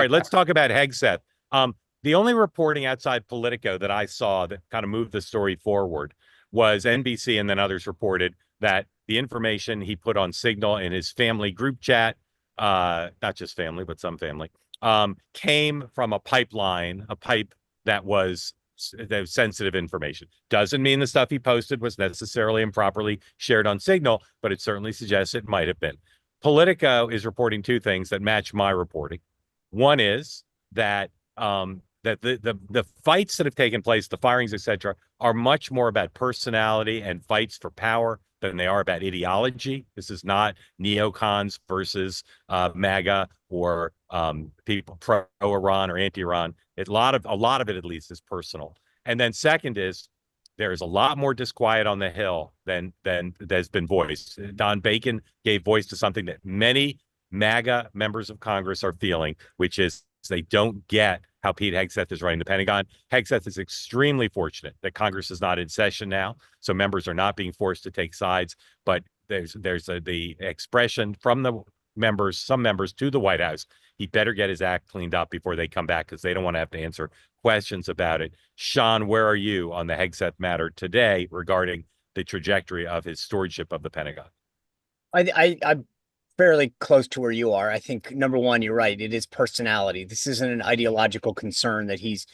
right, let's talk about Hegseth. The only reporting outside Politico that I saw that kind of moved the story forward was NBC, and then others reported that the information he put on Signal in his family group chat, not just family, but some family, came from a pipeline, a pipe that was sensitive information. Doesn't mean the stuff he posted was necessarily improperly shared on Signal, but it certainly suggests it might have been. Politico is reporting two things that match my reporting. One is that that the fights that have taken place, the firings, etc., are much more about personality and fights for power than they are about ideology. This is not neocons versus MAGA or people pro-Iran or anti-Iran. A lot of it, at least, is personal. And then second is there is a lot more disquiet on the Hill than has been voiced. Don Bacon gave voice to something that many MAGA members of Congress are feeling, which is they don't get how Pete Hegseth is running the Pentagon. Hegseth is extremely fortunate that Congress is not in session now, so members are not being forced to take sides. But there's the expression from the members, some members, to the White House, he better get his act cleaned up before they come back because they don't want to have to answer questions about it. Sean, where are you on the Hegseth matter today regarding the trajectory of his stewardship of the Pentagon? I'm fairly close to where you are. I think number one, you're right. It is personality. This isn't an ideological concern that he's,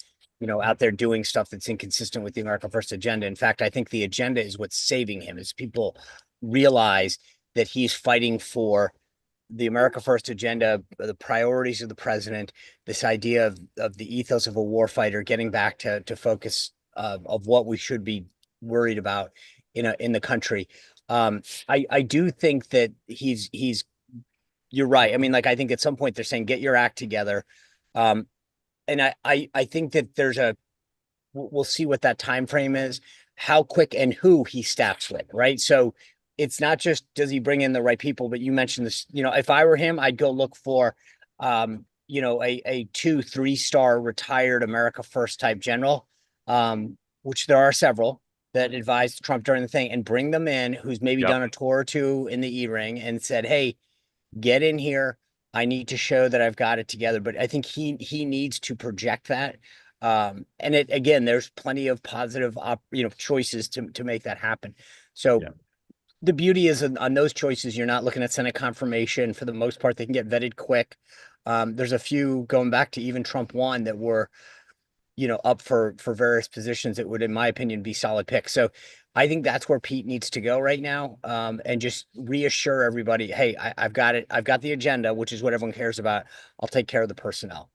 out there doing stuff that's inconsistent with the America First agenda. In fact, I think the agenda is what's saving him, as people realize that he's fighting for the America First agenda, the priorities of the president, this idea of the ethos of a warfighter, getting back to focus of what we should be worried about in the country. I do think that you're right. I mean, like, I think at some point they're saying, get your act together. And I think that we'll see what that time frame is, how quick and who he staffs with, right? So it's not just, does he bring in the right people, but you mentioned this, if I were him, I'd go look for, a 2-3 star retired America First type general, which there are several that advised Trump during the thing, and bring them in, who's maybe done a tour or two in the E-ring and said, hey, get in here. I need to show that I've got it together. But I think he needs to project that. And again, there's plenty of positive, choices to make that happen. So the beauty is on those choices, you're not looking at Senate confirmation. For the most part, they can get vetted quick. There's a few going back to even Trump 1 that were, up for various positions that would, in my opinion, be solid picks. So I think that's where Pete needs to go right now, and just reassure everybody, hey, I've got it. I've got the agenda, which is what everyone cares about. I'll take care of the personnel.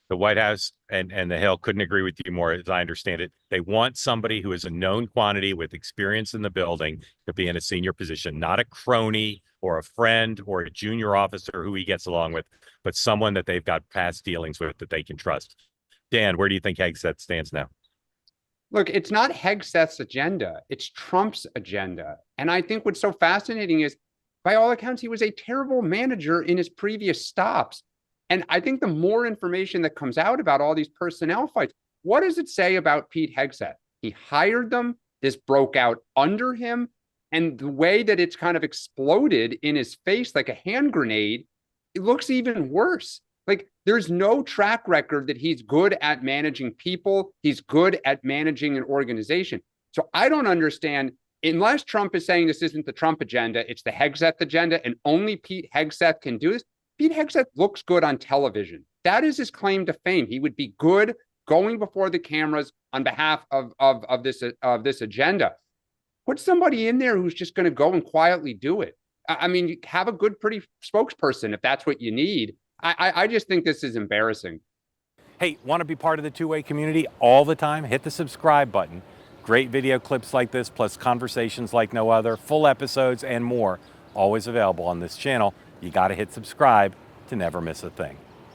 The White House and the Hill couldn't agree with you more, as I understand it. They want somebody who is a known quantity with experience in the building to be in a senior position, not a crony or a friend or a junior officer who he gets along with, but someone that they've got past dealings with that they can trust. Dan, where do you think Hegseth stands now? Look, it's not Hegseth's agenda. It's Trump's agenda. And I think what's so fascinating is, by all accounts, he was a terrible manager in his previous stops. And I think the more information that comes out about all these personnel fights, what does it say about Pete Hegseth? He hired them. This broke out under him. And the way that it's kind of exploded in his face like a hand grenade, it looks even worse. Like, there's no track record that he's good at managing people. He's good at managing an organization. So I don't understand, unless Trump is saying this isn't the Trump agenda, it's the Hegseth agenda, and only Pete Hegseth can do this. Pete Hegseth looks good on television. That is his claim to fame. He would be good going before the cameras on behalf of this agenda. Put somebody in there who's just going to go and quietly do it. I mean, have a good, pretty spokesperson if that's what you need. I just think this is embarrassing. Hey, want to be part of the two-way community all the time? Hit the subscribe button. Great video clips like this, plus conversations like no other, full episodes and more, always available on this channel. You got to hit subscribe to never miss a thing.